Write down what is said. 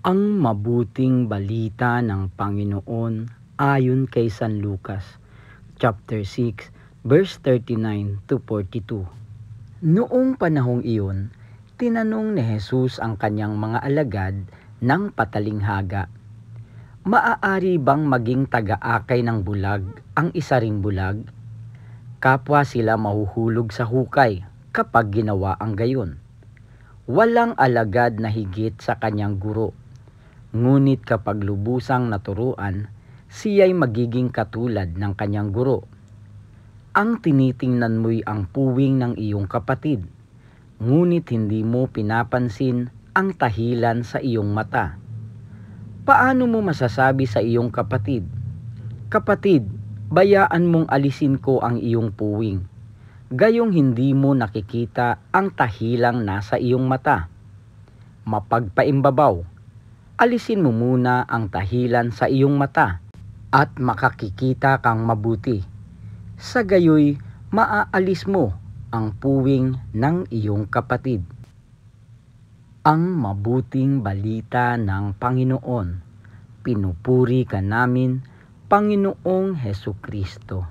Ang mabuting balita ng Panginoon ayon kay San Lucas, chapter 6, verse 39 to 42. Noong panahong iyon, tinanong ni Jesus ang kanyang mga alagad ng patalinghaga, "Maaari bang maging taga-akay ng bulag ang isa ring bulag? Kapwa sila mahuhulog sa hukay kapag ginawa ang gayon. Walang alagad na higit sa kanyang guro. Ngunit kapag lubusang naturuan, siya'y magiging katulad ng kanyang guro. Ang tinitingnan mo'y ang puwing ng iyong kapatid, ngunit hindi mo pinapansin ang tahilan sa iyong mata. Paano mo masasabi sa iyong kapatid, 'Kapatid, bayaan mong alisin ko ang iyong puwing,' gayong hindi mo nakikita ang tahilang nasa iyong mata? Mapagpaimbabaw, alisin mo muna ang tahilan sa iyong mata at makakikita kang mabuti. Sa gayoy, maaalis mo ang puwing ng iyong kapatid." Ang mabuting balita ng Panginoon. Pinupuri ka namin, Panginoong Hesukristo.